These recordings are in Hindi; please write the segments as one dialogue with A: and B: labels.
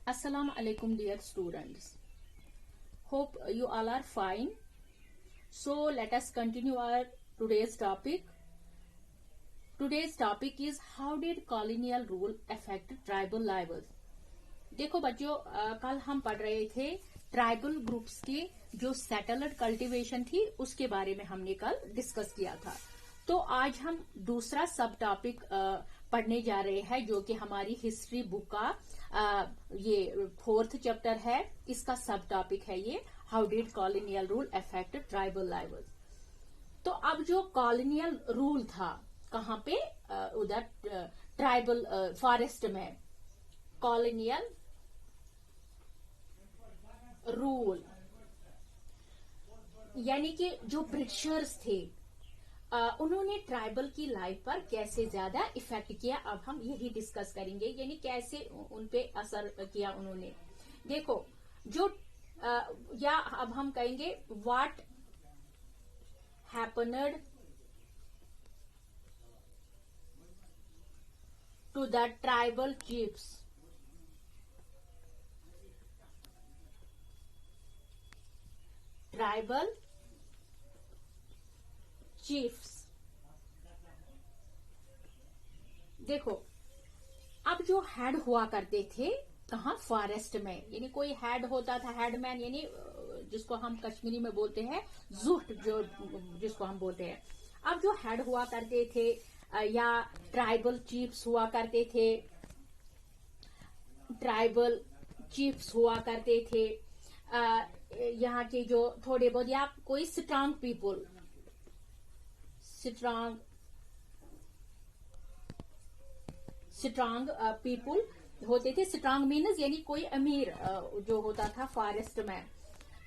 A: Assalamu alaikum dear students. Hope you all are fine. So let us continue our today's topic. Today's topic is how did colonial rule affect tribal lives? देखो बच्चों, कल हम पढ़ रहे थे ट्राइबल ग्रुप्स के जो सेटलड कल्टीवेशन थी उसके बारे में हमने कल डिस्कस किया था। तो आज हम दूसरा सब टॉपिक पढ़ने जा रहे हैं जो कि हमारी हिस्ट्री बुक का ये 4th चैप्टर है। इसका सब टॉपिक है ये how did colonial rule affect tribal lives. तो अब जो कॉलोनियल रूल था कहाँ पे, उधर ट्राइबल फॉरेस्ट में कॉलोनियल रूल यानी कि जो ब्रिटिशर्स थे उन्होंने ट्राइबल की लाइफ पर कैसे ज्यादा इफेक्ट किया, अब हम यही डिस्कस करेंगे। यानी कैसे उनपे असर किया उन्होंने। देखो जो या अब हम कहेंगे what happened to the tribal chiefs tribal chiefs. देखो अब जो हेड हुआ करते थे कहाँ, फॉरेस्ट में, यानी कोई हेड होता था, हेडमैन यानी जिसको हम कश्मीरी में बोलते हैं जुट, जो जिसको हम बोलते हैं। अब जो हेड हुआ करते थे या ट्राइबल चीफ्स हुआ करते थे, ट्राइबल चीफ्स हुआ करते थे, यहाँ के जो थोड़े बहुत या कोई स्ट्रांग पीपुल, स्ट्रांग पीपुल होते थे। स्ट्रांग मीन्स यानी कोई अमीर जो होता था फॉरेस्ट में,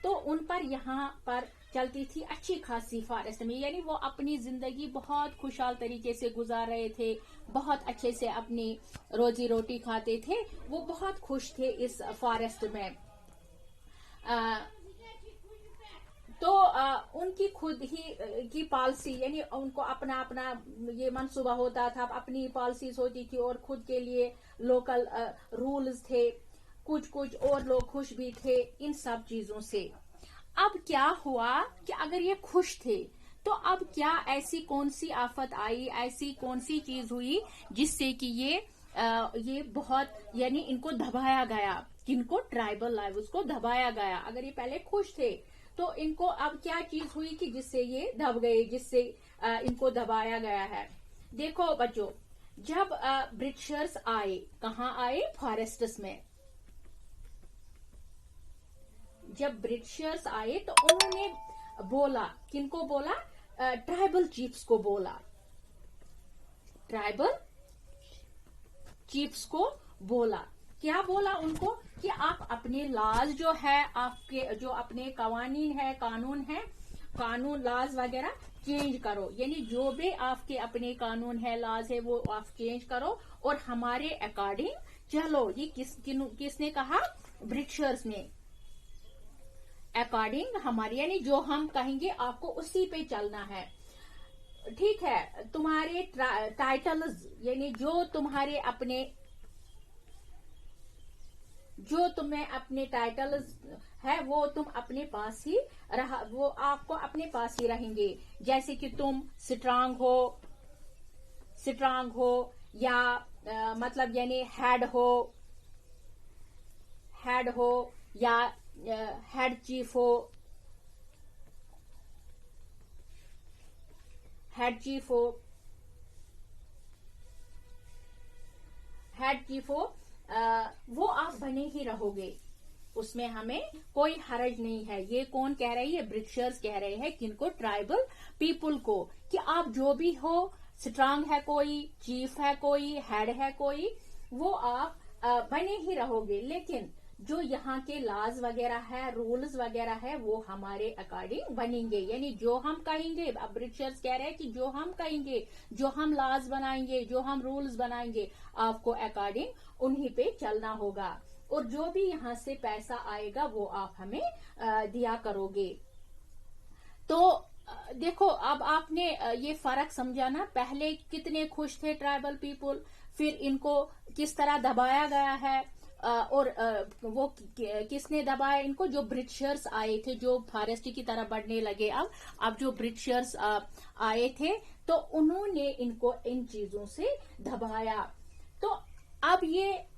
A: तो उन पर यहाँ पर चलती थी अच्छी खासी फॉरेस्ट में, यानी वो अपनी जिंदगी बहुत खुशहाल तरीके से गुजार रहे थे, बहुत अच्छे से अपनी रोजी रोटी खाते थे, वो बहुत खुश थे इस फॉरेस्ट में। तो उनकी खुद ही की पॉलिसी, यानी उनको अपना अपना ये मंसूबा होता था, अपनी पॉलिसीज होती थी और खुद के लिए लोकल रूल्स थे, कुछ कुछ और लोग खुश भी थे इन सब चीजों से। अब क्या हुआ कि अगर ये खुश थे तो अब क्या ऐसी कौन सी आफत आई, ऐसी कौन सी चीज हुई जिससे कि ये बहुत यानी इनको दबाया गया, किनको, ट्राइबल लाइव्स को दबाया गया। अगर ये पहले खुश थे तो इनको अब क्या चीज हुई कि जिससे ये दब गए, जिससे इनको दबाया गया है। देखो बच्चों, जब ब्रिटिशर्स आए, कहाँ आए, फॉरेस्ट्स में। जब ब्रिटिशर्स आए तो उन्होंने बोला, किनको बोला, ट्राइबल चीफ्स को बोला, ट्राइबल चीफ्स को बोला। क्या बोला उनको कि आप अपने लॉज जो है, आपके जो अपने कवानीन है, कानून लॉज वगैरह चेंज करो, यानी जो भी आपके अपने कानून है, लॉज है, वो आप चेंज करो और हमारे अकॉर्डिंग चलो। ये किसने कहा, ब्रिटिशर्स ने। अकॉर्डिंग हमारे, यानी जो हम कहेंगे आपको उसी पे चलना है, ठीक है। तुम्हारे टाइटल्स यानी जो तुम्हारे अपने, जो तुम्हें अपने टाइटल्स है वो तुम अपने पास ही रहा, वो आपको अपने पास ही रहेंगे। जैसे कि तुम स्ट्रांग या मतलब यानी हेड हो या हेड चीफ हो, हेड चीफ हो, वो आप बने ही रहोगे, उसमें हमें कोई हर्ज नहीं है। ये कौन कह रही है, ब्रिटिशर्स कह रहे हैं, किनको, ट्राइबल पीपुल को, कि आप जो भी हो, स्ट्रांग है कोई, चीफ है कोई, हेड है कोई, वो आप बने ही रहोगे, लेकिन जो यहाँ के लॉज वगैरह है, रूल्स वगैरह है, वो हमारे अकॉर्डिंग बनेंगे। यानी जो हम कहेंगे, अब ब्रिटिशर्स कह रहे हैं कि जो हम कहेंगे, जो हम लॉज बनाएंगे, जो हम रूल्स बनाएंगे, आपको अकॉर्डिंग उन्हीं पे चलना होगा, और जो भी यहाँ से पैसा आएगा वो आप हमें दिया करोगे। तो देखो अब आपने ये फर्क समझा ना, पहले कितने खुश थे ट्राइबल पीपुल, फिर इनको किस तरह दबाया गया है, और वो किसने दबाया इनको? जो ब्रिटिशर्स आए थे, जो फॉरेस्ट की तरह बढ़ने लगे। अब जो ब्रिटिशर्स आए थे तो उन्होंने इनको इन चीजों से दबाया। तो अब ये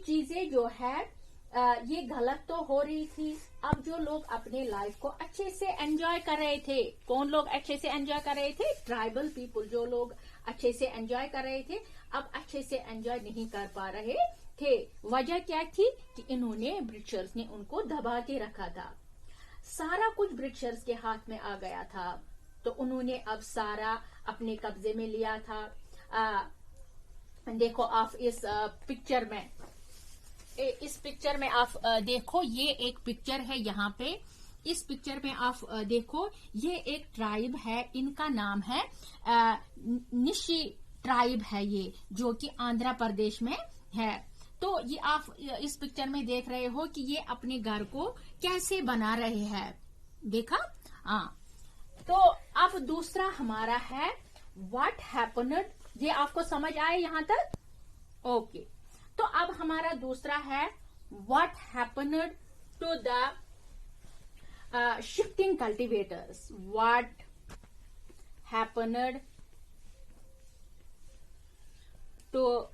A: चीजें जो है ये गलत तो हो रही थी। अब जो लोग अपने लाइफ को अच्छे से एंजॉय कर रहे थे, कौन लोग अच्छे से एंजॉय कर रहे थे? ट्राइबल पीपुल, जो लोग अच्छे से एंजॉय कर रहे थे अब अच्छे से एंजॉय नहीं कर पा रहे थे। वजह क्या थी? कि इन्होंने, ब्रिटिशर्स ने उनको दबा के रखा था। सारा कुछ ब्रिटिशर्स के हाथ में आ गया था, तो उन्होंने अब सारा अपने कब्जे में लिया था। देखो आप इस पिक्चर में आप देखो, ये एक पिक्चर है यहाँ पे। इस पिक्चर में आप देखो, ये एक ट्राइब है, इनका नाम है निशी ट्राइब है ये, जो कि आंध्र प्रदेश में है। तो ये आप इस पिक्चर में देख रहे हो कि ये अपने घर को कैसे बना रहे हैं। देखा? हाँ। तो अब दूसरा हमारा है व्हाट हैपेंड। ये आपको समझ आए यहाँ तक? ओके। तो अब हमारा दूसरा है what happened to the shifting cultivators. What happened to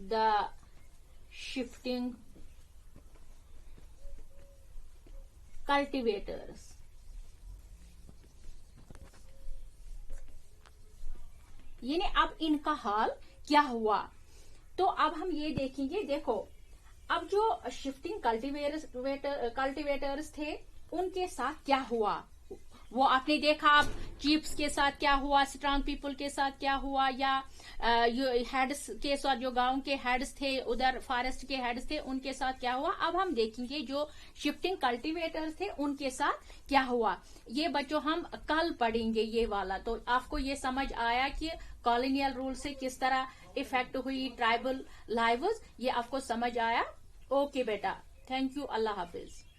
A: the shifting cultivators. यानी अब इनका हाल क्या हुआ? तो अब हम ये देखेंगे। देखो, अब जो शिफ्टिंग कल्टीवेटर्स थे उनके साथ क्या हुआ वो आपने देखा। अब चीफ्स के साथ क्या हुआ, स्ट्रांग पीपल के साथ क्या हुआ, या हेड्स के साथ, जो गांव के हेड्स थे, उधर फॉरेस्ट के हेड्स थे, उनके साथ क्या हुआ। अब हम देखेंगे जो शिफ्टिंग कल्टीवेटर्स थे उनके साथ क्या हुआ। ये बच्चों हम कल पढ़ेंगे ये वाला। तो आपको ये समझ आया कि कॉलोनियल रूल से किस तरह इफेक्ट हुई ट्राइबल लाइव्स, ये आपको समझ आया? ओके बेटा, थैंक यू, अल्लाह हाफिज।